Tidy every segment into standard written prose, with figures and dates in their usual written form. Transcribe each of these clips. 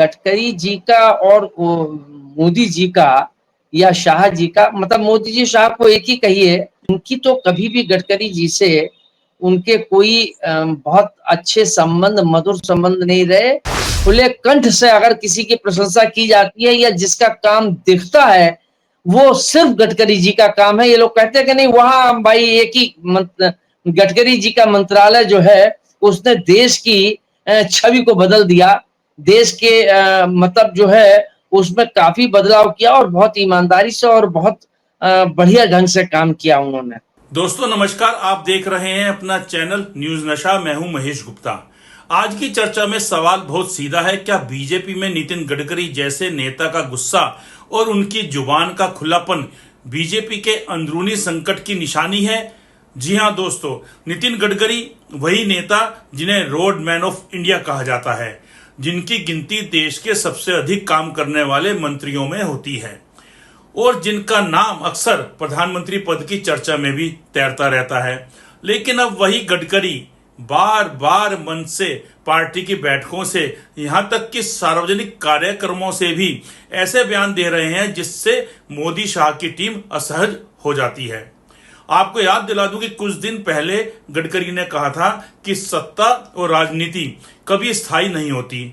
गडकरी जी का और मोदी जी का या शाह जी का, मतलब मोदी जी शाह को एक ही कहिए, उनकी तो कभी भी गडकरी जी से उनके कोई बहुत अच्छे संबंध, मधुर संबंध नहीं रहे। खुले कंठ से अगर किसी की प्रशंसा की जाती है या जिसका काम दिखता है, वो सिर्फ गडकरी जी का काम है। ये लोग कहते हैं कि नहीं, वहां भाई एक ही गडकरी जी का मंत्रालय जो है उसने देश की छवि को बदल दिया, देश के मतलब जो है उसमें काफी बदलाव किया और बहुत ईमानदारी से और बहुत बढ़िया ढंग से काम किया उन्होंने। दोस्तों नमस्कार, आप देख रहे हैं अपना चैनल न्यूज नशा। मैं हूं महेश गुप्ता। आज की चर्चा में सवाल बहुत सीधा है, क्या बीजेपी में नितिन गडकरी जैसे नेता का गुस्सा और उनकी जुबान का खुलापन बीजेपी के अंदरूनी संकट की निशानी है? जी हां दोस्तों, नितिन गडकरी वही नेता जिन्हें रोड मैन ऑफ इंडिया कहा जाता है, जिनकी गिनती देश के सबसे अधिक काम करने वाले मंत्रियों में होती है और जिनका नाम अक्सर प्रधानमंत्री पद की चर्चा में भी तैरता रहता है। लेकिन अब वही गडकरी बार बार मंच से, पार्टी की बैठकों से, यहां तक कि सार्वजनिक कार्यक्रमों से भी ऐसे बयान दे रहे हैं जिससे मोदी शाह की टीम असहज हो जाती है। आपको याद दिला दूं कि कुछ दिन पहले गडकरी ने कहा था कि सत्ता और राजनीति कभी स्थायी नहीं होती,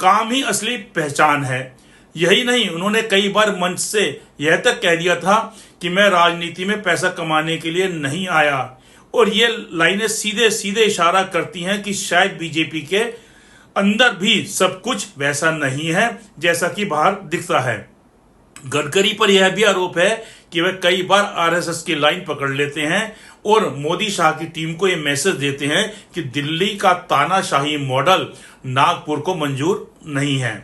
काम ही असली पहचान है। यही नहीं, उन्होंने कई बार मंच से यह तक कह दिया था कि मैं राजनीति में पैसा कमाने के लिए नहीं आया। और ये लाइनें सीधे सीधे इशारा करती हैं कि शायद बीजेपी के अंदर भी सब कुछ वैसा नहीं है जैसा कि बाहर दिखता है। गडकरी पर यह भी आरोप है कि वे कई बार आरएसएस की लाइन पकड़ लेते हैं और मोदी शाह की टीम को यह मैसेज देते हैं कि दिल्ली का तानाशाही मॉडल नागपुर को मंजूर नहीं है।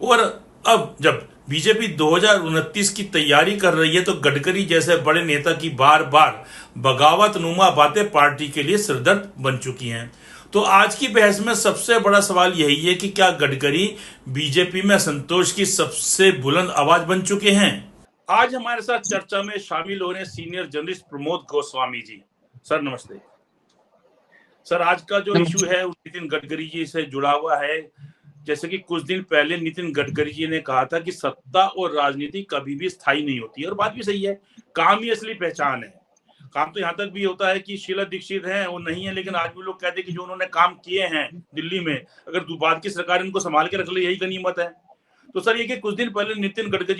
और अब जब बीजेपी 2029 की तैयारी कर रही है तो गडकरी जैसे बड़े नेता की बार बार बगावत नुमा बातें पार्टी के लिए सिरदर्द बन चुकी हैं। तो आज की बहस में सबसे बड़ा सवाल यही है कि क्या गडकरी बीजेपी में असंतोष की सबसे बुलंद आवाज बन चुके हैं? आज हमारे साथ चर्चा में शामिल हो रहे हैं senior journalist Pramod Goswami ji. Sir नमस्ते। सर, आज का जो इशू है नितिन गडकरी जी से जुड़ा हुआ है। जैसे कि कुछ दिन पहले नितिन गडकरी जी ने कहा था कि सत्ता और राजनीति कभी भी स्थायी नहीं होती है, और बात भी सही है, काम ही असली पहचान है। काम तो यहाँ तक भी होता है कि शीला दीक्षित है, वो नहीं है, लेकिन आज भी लोग कहते हैं कि जो उन्होंने काम किए हैं दिल्ली में, अगर बाद की सरकार इनको संभाल के रख ले यही गनीमत है। तो सर, ये कि कुछ दिन पहले नितिन गडकरी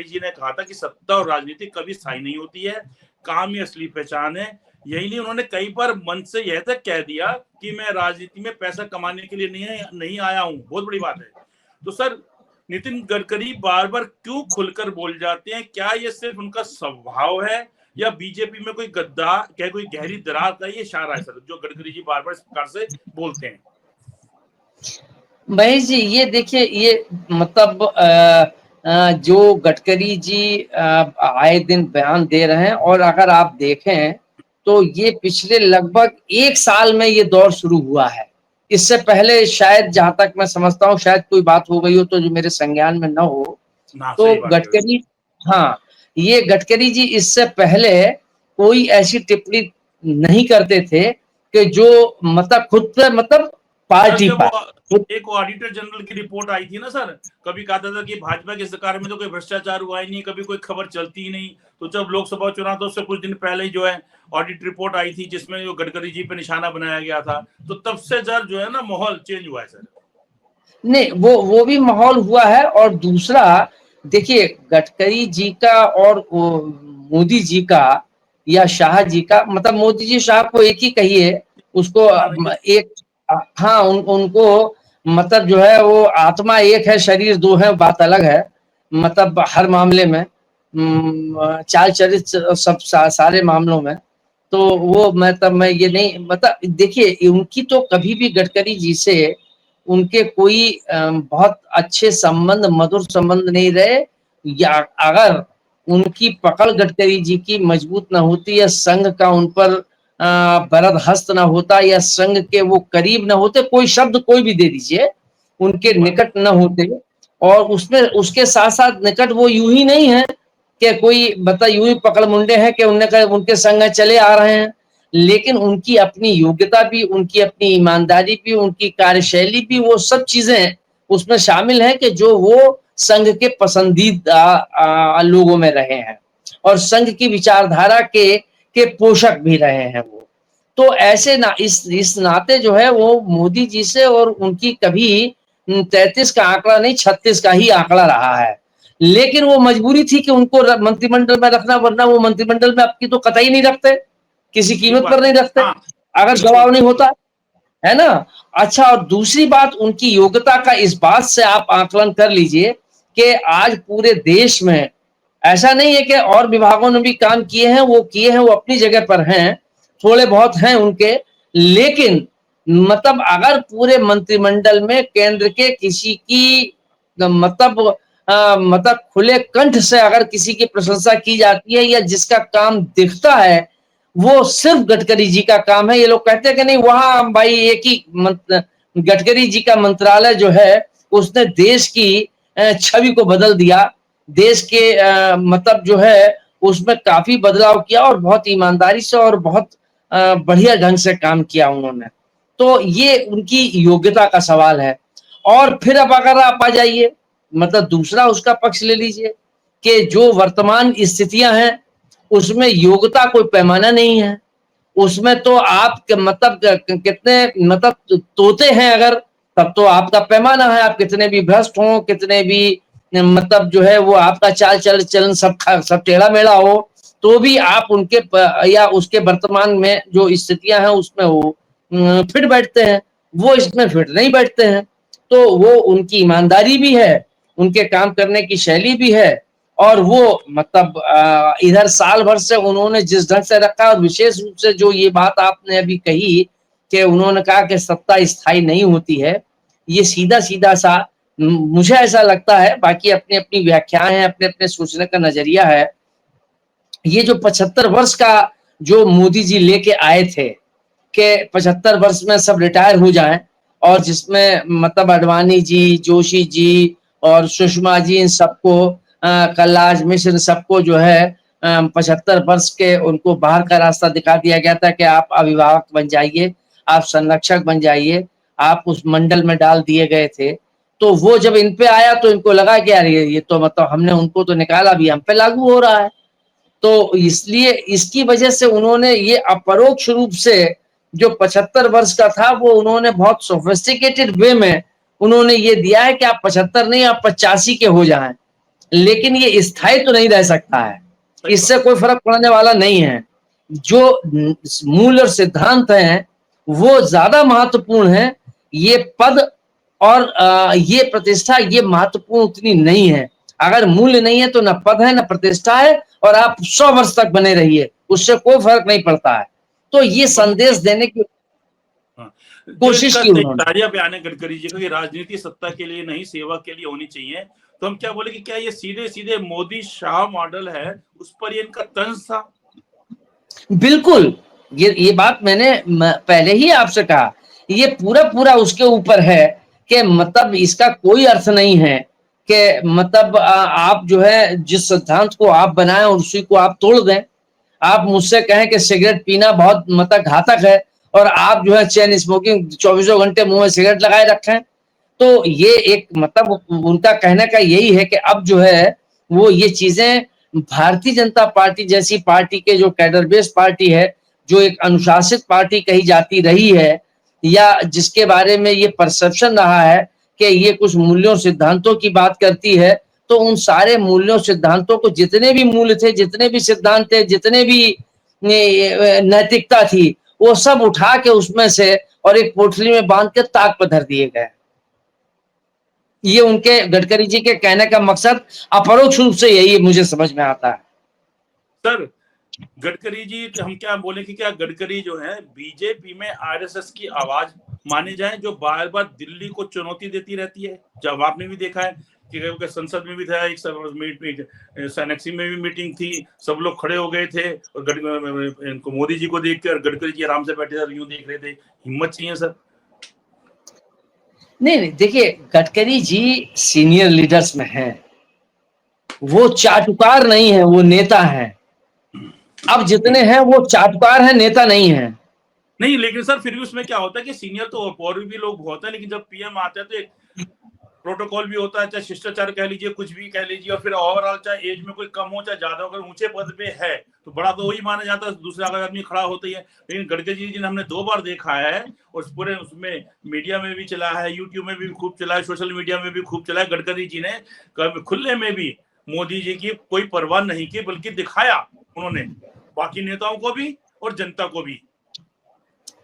जी ने कहा था कि सत्ता और राजनीति कभी स्थायी नहीं होती है, काम ही असली पहचान है। यही नहीं, उन्होंने कई बार मंच से यह तक कह दिया कि मैं राजनीति में पैसा कमाने के लिए नहीं आया हूं। बहुत बड़ी बात है। तो सर, नितिन गडकरी बार बार क्यों खुलकर बोल जाते हैं? क्या ये सिर्फ उनका स्वभाव है या बीजेपी में कोई कोई गहरी दरार का ये इशारा है सर, जो गडकरी जी बार बार इस प्रकार से बोलते हैं? महेश जी, ये देखिए, ये मतलब जो गडकरी जी आए दिन बयान दे रहे हैं, और अगर आप देखें तो ये पिछले लगभग 1 साल में ये दौर शुरू हुआ है। इससे पहले शायद, जहां तक मैं समझता हूँ, शायद कोई बात हो गई हो तो जो मेरे संज्ञान में न हो। तो गडकरी, हाँ, ये गडकरी जी इससे पहले कोई ऐसी टिप्पणी नहीं करते थे कि जो मतलब खुद पे, मतलब पार्टी पर। एक ऑडिटर जनरल की रिपोर्ट आई थी ना सर, कभी कहता था कि भाजपा की सरकार में तो कोई भ्रष्टाचार हुआ ही नहीं, कभी कोई खबर चलती ही नहीं। तो जब लोकसभा चुनाव था उससे कुछ दिन पहले ही जो है ऑडिट रिपोर्ट आई थी जिसमें जो गडकरी जी पे निशाना बनाया गया था। तो तब से जर जो है ना माहौल चेंज हुआ है सर। नहीं, वो भी माहौल हुआ है। और दूसरा देखिए, गडकरी जी का और मोदी जी का या शाह जी का, मतलब मोदी जी शाह को एक ही कहिए, उसको एक, हाँ, उनको मतलब जो है वो आत्मा एक है, शरीर दो है, बात अलग है। मतलब हर मामले में, चाल चरित्र सब सारे मामलों में। तो वो मतलब मैं ये नहीं, मतलब देखिए, उनकी तो कभी भी गडकरी जी से उनके कोई बहुत अच्छे संबंध, मधुर संबंध नहीं रहे। या अगर उनकी पकड़ गडकरी जी की मजबूत ना होती, या संघ का उन पर बरद हस्त ना होता, या संघ के वो करीब ना होते, कोई शब्द कोई भी दे दीजिए, उनके निकट न होते। और उसमें उसके साथ साथ निकट वो यूं ही नहीं है कि कोई बता यूं ही पकड़ मुंडे हैं कि उनके संग चले आ रहे हैं। लेकिन उनकी अपनी योग्यता भी, उनकी अपनी ईमानदारी भी, उनकी कार्यशैली भी, वो सब चीजें उसमें शामिल हैं कि जो वो संघ के पसंदीदा लोगों में रहे हैं और संघ की विचारधारा के पोषक भी रहे हैं वो। तो ऐसे ना इस नाते जो है वो मोदी जी से और उनकी कभी 33 का आंकड़ा नहीं 36 का ही आंकड़ा रहा है। लेकिन वो मजबूरी थी कि उनको मंत्रिमंडल में रखना, वरना वो मंत्रिमंडल में आपकी तो कतई नहीं रखते, किसी ठीक कीमत बात पर नहीं है। रखते हाँ, अगर बिल्कुल दबाव नहीं बिल्कुल। होता, है ना। अच्छा, और दूसरी बात उनकी योग्यता का इस बात से आप आकलन कर लीजिए कि आज पूरे देश में ऐसा नहीं है कि और विभागों ने भी काम किए हैं, वो किए हैं, वो अपनी जगह पर हैं, थोड़े बहुत हैं उनके, लेकिन मतलब अगर पूरे मंत्रिमंडल में केंद्र के किसी की मतलब मतलब खुले कंठ से अगर किसी की प्रशंसा की जाती है या जिसका काम दिखता है, वो सिर्फ गडकरी जी का काम है। ये लोग कहते हैं कि नहीं वहां भाई एक ही गडकरी जी का मंत्रालय जो है उसने देश की छवि को बदल दिया, देश के मतलब जो है उसमें काफी बदलाव किया और बहुत ईमानदारी से और बहुत बढ़िया ढंग से काम किया उन्होंने। तो ये उनकी योग्यता का सवाल है। और फिर अब अगर आप आ जाइए, मतलब दूसरा उसका पक्ष ले लीजिए कि जो वर्तमान स्थितियां हैं उसमें योग्यता कोई पैमाना नहीं है। उसमें तो आप मतलब कितने मतलब तोते हैं अगर, तब तो आपका पैमाना है, आप कितने भी भ्रष्ट हो, कितने भी मतलब जो है वो आपका चाल चलन सब टेढ़ा मेढ़ा हो, तो भी आप उनके या उसके वर्तमान में जो स्थितियां हैं उसमें वो फिट बैठते हैं, वो इसमें फिट नहीं बैठते हैं। तो वो उनकी ईमानदारी भी है, उनके काम करने की शैली भी है, और वो मतलब इधर साल भर से उन्होंने जिस ढंग से रखा, और विशेष रूप से जो ये बात आपने अभी कही कि उन्होंने कहा कि सत्ता स्थायी नहीं होती है, ये सीधा सीधा सा मुझे ऐसा लगता है, बाकी अपनी अपनी व्याख्याएं हैं, अपने अपने सोचने का नजरिया है। ये जो 75 वर्ष का जो मोदी जी लेके आए थे कि 75 वर्ष में सब रिटायर हो जाएं, और जिसमें मतलब अडवाणी जी, जोशी जी और सुषमा जी, इन सबको कलराज मिश्र, इन सबको जो है 75 वर्ष के उनको बाहर का रास्ता दिखा दिया गया था कि आप अभिभावक बन जाइए, आप संरक्षक बन जाइए, आप उस मंडल में डाल दिए गए थे। तो वो जब इन पे आया तो इनको लगा कि यार ये तो मतलब हमने उनको तो निकाला, अभी हम पे लागू हो रहा है। तो इसलिए इसकी वजह से उन्होंने ये अपरोक्ष रूप से जो 75 वर्ष का था वो उन्होंने बहुत सोफिस्टिकेटेड वे में उन्होंने ये दिया है कि आप 75 नहीं, आप 85 के हो जाएं, लेकिन ये स्थायी तो नहीं रह सकता है, सही इससे बात। कोई फर्क पड़ने वाला नहीं है। जो मूल और सिद्धांत हैं वो ज्यादा महत्वपूर्ण है। ये पद और ये प्रतिष्ठा ये महत्वपूर्ण उतनी नहीं है। अगर मूल्य नहीं है तो न पद है न प्रतिष्ठा है, और आप 100 वर्ष तक बने रहिए, उससे कोई फर्क नहीं पड़ता है। तो ये तो संदेश देने की हाँ, जो कोशिश इनका की एक उन्होंने। ताजा बयान है गडकरी जी का कि राजनीति सत्ता के लिए नहीं सेवा के लिए होनी चाहिए, तो हम क्या बोले कि क्या ये सीधे सीधे मोदी शाह मॉडल है, उस पर ये इनका तंज था? बिल्कुल, ये बात मैंने पहले ही आपसे कहा, ये पूरा पूरा उसके ऊपर है कि मतलब इसका कोई अर्थ नहीं है कि मतलब आप जो है जिस सिद्धांत को आप बनाएं उसी को आप तोड़ दें। आप मुझसे कहें कि सिगरेट पीना बहुत मतलब घातक है, और आप जो है चेन स्मोकिंग 24 घंटे मुंह में सिगरेट लगाए रखें, तो ये एक मतलब उनका कहने का यही है कि अब जो है वो ये चीजें भारतीय जनता पार्टी जैसी पार्टी के जो कैडर बेस्ड पार्टी है, जो एक अनुशासित पार्टी कही जाती रही है, या जिसके बारे में ये परसेप्शन रहा है कि ये कुछ मूल्यों सिद्धांतों की बात करती है, तो उन सारे मूल्यों सिद्धांतों को, जितने भी मूल्य थे, जितने भी सिद्धांत थे, जितने भी नैतिकता थी, वो सब उठा के उसमें से और एक पोटली में बांध के ताक पर धर दिए गए। ये उनके गडकरी जी के कहने का मकसद अपरोक्ष रूप से यही मुझे समझ में आता है। सर, गडकरी जी हम क्या बोले कि क्या गडकरी जो है बीजेपी में आरएसएस की आवाज माने जाए, जो बार बार दिल्ली को चुनौती देती रहती है? जब आपने भी देखा है कि संसद में भी था, एक सैनेक्सी में भी मीटिंग थी, सब लोग खड़े हो गए थे और इनको मोदी जी को देख के, और गडकरी जी आराम से बैठे थे, यूं देख रहे थे। हिम्मत चाहिए सर। नहीं नहीं, देखिए गडकरी जी सीनियर लीडर्स में हैं, वो चाटुकार नहीं है, वो नेता है। अब जितने हैं वो चाटुकार हैं, नेता नहीं है। नहीं, लेकिन सर फिर भी उसमें क्या होता है कि सीनियर तो और भी लोग होते हैं, लेकिन जब पीएम आते हैं तो एक प्रोटोकॉल भी होता है, चाहे शिष्टाचार कह लीजिए, कुछ भी कह लीजिए, और फिर ओवरऑल चाहे एज में कोई कम हो चाहे ज्यादा हो, अगर ऊंचे पद पे है तो बड़ा तो वही माना जाता है, दूसरा अगर आदमी खड़ा होता ही है। लेकिन गडकरी जी ने हमने 2 बार देखा है, और पूरे उसमें मीडिया में भी चला है, यूट्यूब में भी खूब चला है, सोशल मीडिया में भी खूब चला है, गडकरी जी ने खुले में भी मोदी जी की कोई परवाह नहीं की, बल्कि दिखाया उन्होंने बाकी नेताओं को भी और जनता को भी।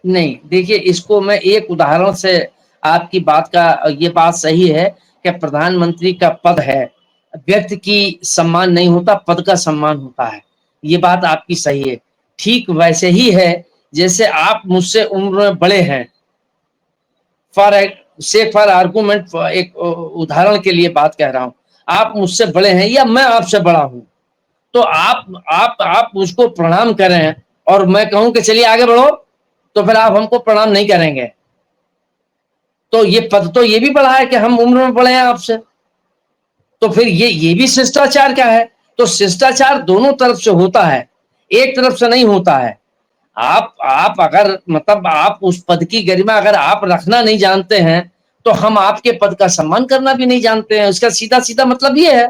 नहीं, देखिए इसको मैं एक उदाहरण से, आपकी बात का ये बात सही है कि प्रधानमंत्री का पद है, व्यक्ति की सम्मान नहीं होता, पद का सम्मान होता है। ये बात आपकी सही है। ठीक वैसे ही है जैसे आप मुझसे उम्र में बड़े हैं, फॉर आर्गुमेंट, एक उदाहरण के लिए बात कह रहा हूं, आप मुझसे बड़े हैं या मैं आपसे बड़ा हूं, तो आप मुझको प्रणाम करें और मैं कहूं कि चलिए आगे बढ़ो, तो फिर आप हमको प्रणाम नहीं करेंगे। तो ये पद तो ये भी बड़ा है कि हम उम्र में बड़े हैं आपसे, तो फिर ये भी शिष्टाचार क्या है? तो शिष्टाचार दोनों तरफ से होता है, एक तरफ से नहीं होता है। आप अगर मतलब आप उस पद की गरिमा अगर आप रखना नहीं जानते हैं, तो हम आपके पद का सम्मान करना भी नहीं जानते हैं। उसका सीधा सीधा मतलब ये है।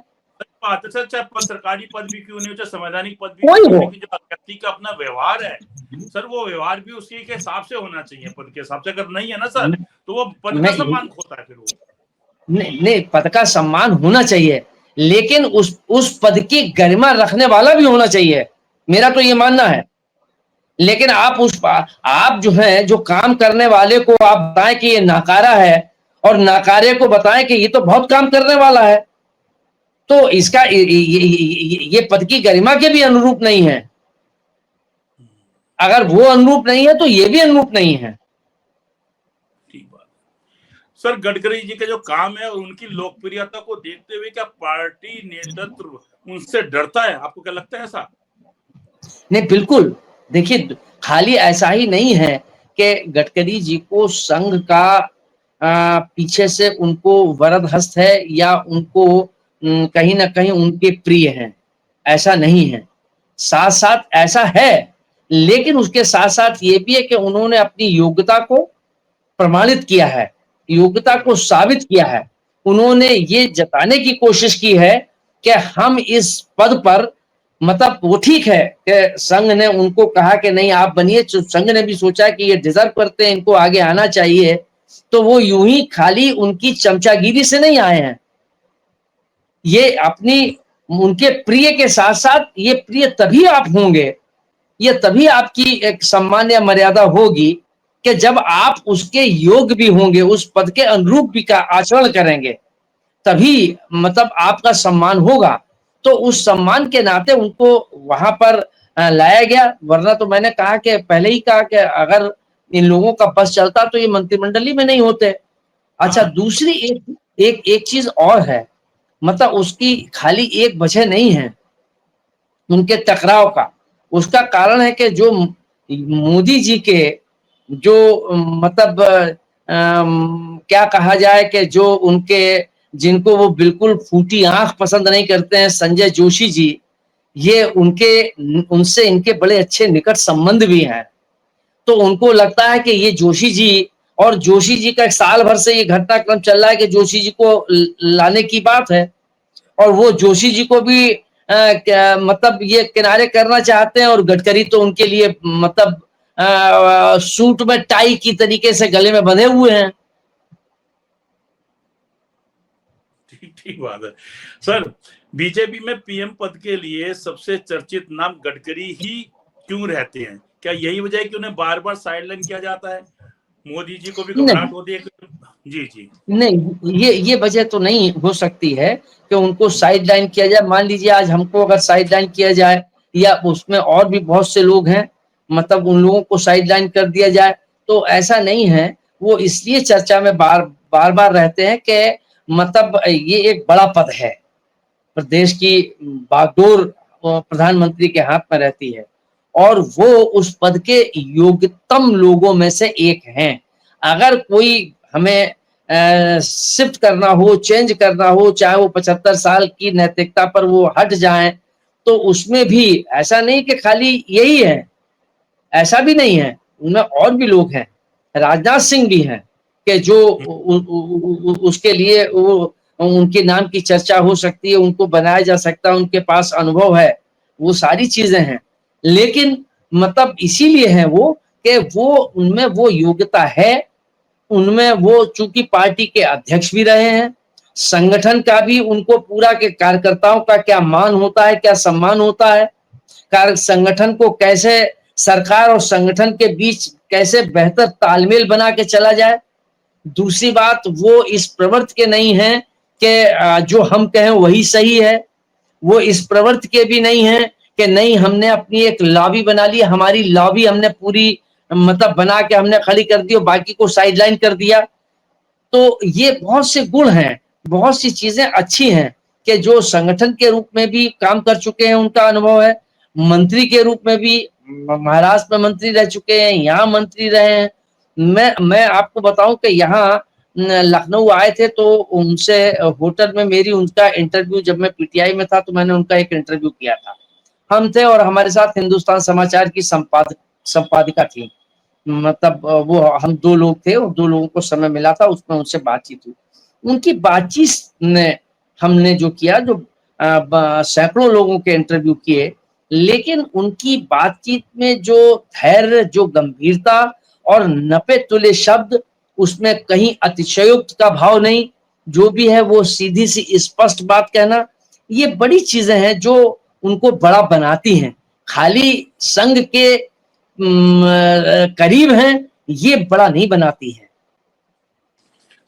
बात है सर, चाहे सरकारी पद भी क्यों नहीं हो, चाहे संवैधानिक पद भी कोई क्यों नहीं हो, हो, लेकिन जो व्यक्ति का अपना व्यवहार है सर, वो व्यवहार भी उसी के हिसाब से होना चाहिए, पद के हिसाब से। अगर नहीं है ना सर, तो वो पद का मैं सम्मान खोता है फिर वो। नहीं, नहीं, पद का सम्मान होना चाहिए, लेकिन उस पद की गरिमा रखने वाला भी होना चाहिए, मेरा तो ये मानना है। लेकिन आप जो है, जो काम करने वाले को आप बताएं कि ये नाकारा है, और नाकारे को बताएं कि ये तो बहुत काम करने वाला है, तो इसका ये पद की गरिमा के भी अनुरूप नहीं है। अगर वो अनुरूप नहीं है तो ये भी अनुरूप नहीं है। ठीक बात सर, गडकरी जी का जो काम है और उनकी लोकप्रियता को देखते हुए क्या पार्टी नेतृत्व उनसे डरता है? आपको क्या लगता है ऐसा? नहीं, बिल्कुल। देखिए, खाली ऐसा ही नहीं है कि गडकरी जी को संघ का पीछे से उनको वरद हस्त है या उनको कहीं ना कहीं उनके प्रिय हैं, ऐसा नहीं है। साथ साथ ऐसा है, लेकिन उसके साथ साथ ये भी है कि उन्होंने अपनी योग्यता को प्रमाणित किया है, योग्यता को साबित किया है। उन्होंने ये जताने की कोशिश की है कि हम इस पद पर, मतलब वो ठीक है कि संघ ने उनको कहा कि नहीं आप बनिए, संघ ने भी सोचा कि ये डिजर्व करते हैं, इनको आगे आना चाहिए, तो वो यूं ही खाली उनकी चमचागिरी से नहीं आए हैं। ये अपनी उनके प्रिय के साथ साथ ये प्रिय तभी आप होंगे, ये तभी आपकी एक सम्मान या मर्यादा होगी कि जब आप उसके योग्य भी होंगे, उस पद के अनुरूप भी का आचरण करेंगे, तभी मतलब आपका सम्मान होगा। तो उस सम्मान के नाते उनको वहां पर लाया गया, वरना तो मैंने कहा कि पहले ही कहा कि अगर इन लोगों का बस चलता तो ये मंत्रिमंडली में नहीं होते। अच्छा, हाँ, दूसरी एक एक एक चीज और है, मतलब उसकी खाली एक वजह नहीं है उनके टकराव का। उसका कारण है कि जो मोदी जी के जो मतलब क्या कहा जाए कि जो उनके, जिनको वो बिल्कुल फूटी आंख पसंद नहीं करते हैं, संजय जोशी जी, ये उनसे इनके बड़े अच्छे निकट संबंध भी हैं। तो उनको लगता है कि ये जोशी जी, और जोशी जी का एक साल भर से ये घटनाक्रम चल रहा है कि जोशी जी को लाने की बात है, और वो जोशी जी को भी मतलब ये किनारे करना चाहते हैं, और गडकरी तो उनके लिए मतलब सूट में टाई की तरीके से गले में बंधे हुए हैं। ठीक ठीक बात है सर। बीजेपी में पीएम पद के लिए सबसे चर्चित नाम गडकरी ही क्यों रहते हैं? क्या यही वजह है कि उन्हें बार बार साइडलाइन किया जाता है? मोदी जी को भी नहीं, घबराहट होती है जी जी। नहीं, ये वजह तो नहीं हो सकती है कि उनको साइड लाइन किया जाए। मान लीजिए आज हमको अगर साइड लाइन किया जाए, या उसमें और भी बहुत से लोग हैं, मतलब उन लोगों को साइड लाइन कर दिया जाए, तो ऐसा नहीं है। वो इसलिए चर्चा में बार बार बार रहते हैं कि मतलब ये एक बड़ा पद है, प्रदेश की बागडोर प्रधानमंत्री के हाथ में रहती है, और वो उस पद के योग्यतम लोगों में से एक हैं। अगर कोई हमें शिफ्ट करना हो, चेंज करना हो, चाहे वो 75 साल की नैतिकता पर वो हट जाएं, तो उसमें भी ऐसा नहीं कि खाली यही है, ऐसा भी नहीं है, उनमें और भी लोग हैं। राजनाथ सिंह भी हैं कि जो उसके लिए वो उनके नाम की चर्चा हो सकती है, उनको बनाया जा सकता है, उनके पास अनुभव है, वो सारी चीजें हैं। लेकिन मतलब इसीलिए है वो कि वो उनमें वो योग्यता है, उनमें वो चूंकि पार्टी के अध्यक्ष भी रहे हैं, संगठन का भी उनको पूरा के कार्यकर्ताओं का क्या मान होता है, क्या सम्मान होता है, कार्य संगठन को कैसे सरकार और संगठन के बीच कैसे बेहतर तालमेल बना के चला जाए। दूसरी बात, वो इस प्रवृत्ति के नहीं है कि जो हम कहें वही सही है, वो इस प्रवृत्ति के भी नहीं है कि नहीं हमने अपनी एक लॉबी बना ली, हमारी लॉबी हमने पूरी मतलब बना के हमने खड़ी कर दी और बाकी को साइडलाइन कर दिया। तो ये बहुत से गुण हैं, बहुत सी चीजें अच्छी हैं कि जो संगठन के रूप में भी काम कर चुके हैं, उनका अनुभव है, मंत्री के रूप में भी महाराष्ट्र में मंत्री रह चुके हैं, यहाँ मंत्री रहे हैं। मैं आपको बताऊं कि यहाँ लखनऊ आए थे तो उनसे होटल में मेरी उनका इंटरव्यू, जब मैं पीटीआई में था तो मैंने उनका एक इंटरव्यू किया था। हम थे और हमारे साथ हिंदुस्तान समाचार की संपादिका थी। मतलब वो हम 2 लोग थे और 2 लोगों को समय मिला था, उसमें उनसे बातचीत हुई। उनकी बातचीत ने हमने जो किया, जो सैकड़ों लोगों के इंटरव्यू किए, लेकिन उनकी बातचीत में जो धैर्य, जो गंभीरता और नपे तुले शब्द, उसमें कहीं अतिशयोक्त का भाव नहीं, जो भी है वो सीधी सी स्पष्ट बात कहना, ये बड़ी चीजें हैं जो उनको बड़ा बनाती हैं। खाली संघ के करीब हैं, ये बड़ा नहीं बनाती है।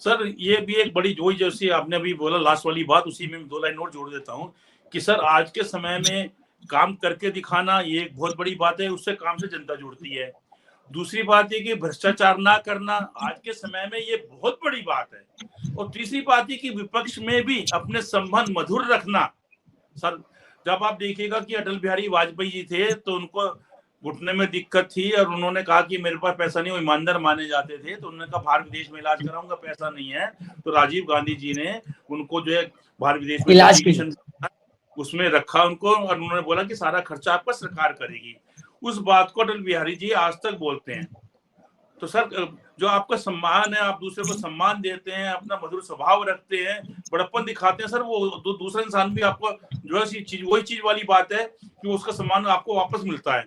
सर ये भी एक बड़ी जोई, जैसी आपने अभी बोला लास्ट वाली बात, उसी में 2 लाइन और जोड़ देता हूँ कि सर आज के समय में काम करके दिखाना ये एक बहुत बड़ी बात है, उससे काम से जनता जुड़ती है। दूसरी बात ये कि भ्रष्टाचार ना करना आज के समय में ये बहुत बड़ी बात है। और तीसरी बात ये कि विपक्ष में भी अपने संबंध मधुर रखना। सर जब आप देखिएगा कि अटल बिहारी वाजपेयी जी थे तो उनको घुटने में दिक्कत थी और उन्होंने कहा कि मेरे पास पैसा नहीं, वो ईमानदार माने जाते थे, तो उन्होंने कहा बाहर विदेश में इलाज कराऊंगा, पैसा नहीं है। तो राजीव गांधी जी ने उनको जो है बाहर विदेश में इलाज की उसमें रखा उनको, और उन्होंने बोला कि सारा खर्चा आपका सरकार करेगी। उस बात को अटल बिहारी जी आज तक बोलते हैं। तो सर जो आपका सम्मान है, आप दूसरे को सम्मान देते हैं, अपना मधुर स्वभाव रखते हैं, बड़प्पन दिखाते हैं सर, वो दूसरा इंसान भी आपको जो है वही चीज वाली बात है कि उसका सम्मान आपको वापस मिलता है।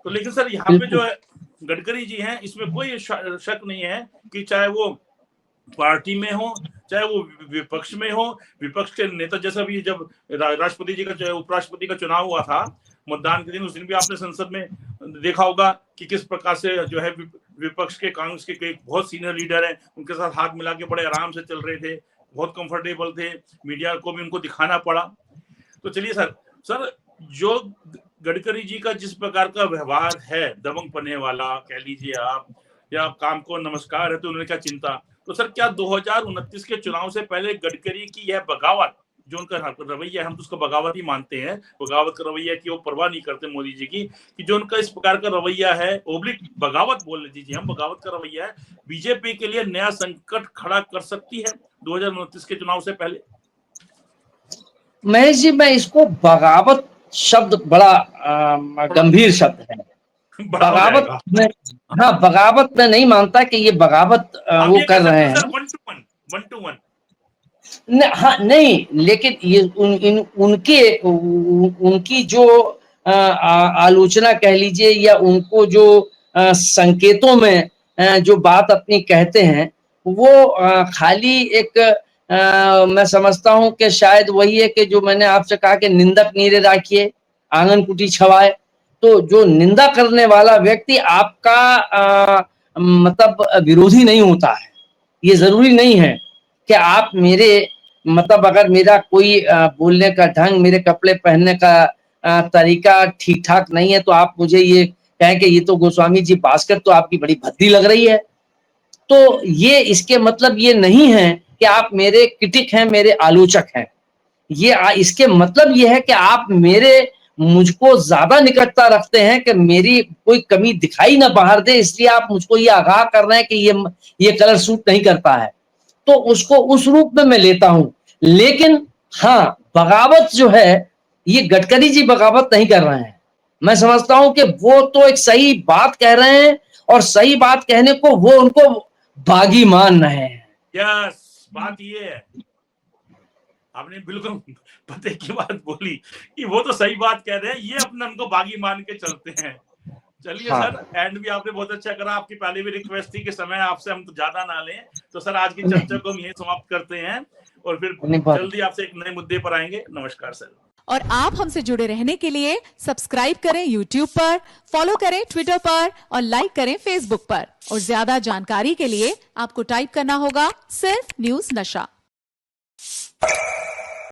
तो लेकिन सर यहाँ पे जो है गडकरी जी हैं, इसमें कोई शक नहीं है कि चाहे वो पार्टी में हो, चाहे वो विपक्ष में हो, विपक्ष के नेता, जैसा भी जब राष्ट्रपति जी का उपराष्ट्रपति का चुनाव हुआ था मतदान के दिन, उस दिन भी आपने संसद में देखा होगा कि किस प्रकार से जो है विपक्ष के, कांग्रेस के बहुत सीनियर लीडर हैं, उनके साथ हाथ मिला के बड़े आराम से चल रहे थे, बहुत कंफर्टेबल थे, मीडिया को भी उनको दिखाना पड़ा। तो चलिए सर जो गडकरी जी का जिस प्रकार का व्यवहार है, दबंग पने वाला कह लीजिए आप, या काम को नमस्कार है तो उन्होंने क्या चिंता, तो सर क्या 2029 के चुनाव से पहले गडकरी की यह बगावत, जो उनका रवैया है, हम तो उसको बगावत ही मानते हैं, बगावत का रवैया की वो परवाह नहीं करते मोदी जी की, कि जो उनका इस प्रकार का रवैया है, ओब्लिक बगावत बोल लीजिए, हम बगावत का रवैया है, बीजेपी के लिए नया संकट खड़ा कर सकती है 2029 के चुनाव से पहले? महेश जी, मैं इसको बगावत शब्द बड़ा गंभीर शब्द है। बगावत में, हाँ, बगावत में नहीं मानता कि ये बगावत वो कर रहे हैं। 1 to 1 हाँ नहीं, लेकिन ये उनकी जो आलोचना कह लीजिए, या उनको जो संकेतों में जो बात अपनी कहते हैं, वो खाली एक मैं समझता हूं कि शायद वही है कि जो मैंने आपसे कहा कि निंदक नीरे राखिए आंगन कुटी छवाए। तो जो निंदा करने वाला व्यक्ति आपका मतलब विरोधी नहीं होता है। ये जरूरी नहीं है कि आप मेरे मतलब अगर मेरा कोई बोलने का ढंग, मेरे कपड़े पहनने का तरीका ठीक ठाक नहीं है तो आप मुझे ये कहें कि ये तो गोस्वामी जी बास्केट तो आपकी बड़ी भद्दी लग रही है। तो ये इसके मतलब ये नहीं है कि आप मेरे क्रिटिक हैं, मेरे आलोचक हैं। ये इसके मतलब ये है कि आप मुझको ज्यादा निकटता रखते हैं कि मेरी कोई कमी दिखाई ना बाहर दे, इसलिए आप मुझको ये आगाह कर रहे हैं कि ये कलर सूट नहीं करता है। तो उसको उस रूप में मैं लेता हूं। लेकिन हाँ, बगावत जो है, ये गडकरी जी बगावत नहीं कर रहे हैं। मैं समझता हूं कि वो तो एक सही बात कह रहे हैं और सही बात कहने को वो उनको बागी मान रहे हैं। यस, बात ये है, आपने बिल्कुल पते की बात बोली कि वो तो सही बात कह रहे हैं, ये अपने उनको बागी मान के चलते हैं। चलिए हाँ सर, एंड भी आपने बहुत अच्छा करा। आपकी पहले भी रिक्वेस्ट थी कि समय आपसे हम तो ज्यादा ना लें, तो सर आज की चर्चा नहीं, को हम यही समाप्त करते हैं और फिर नहीं बहुत जल्दी आपसे एक नए मुद्दे पर आएंगे। नमस्कार सर। और आप हमसे जुड़े रहने के लिए सब्सक्राइब करें YouTube पर, फॉलो करें Twitter पर और लाइक करें Facebook पर। और ज्यादा जानकारी के लिए आपको टाइप करना होगा सिर्फ न्यूज नशा।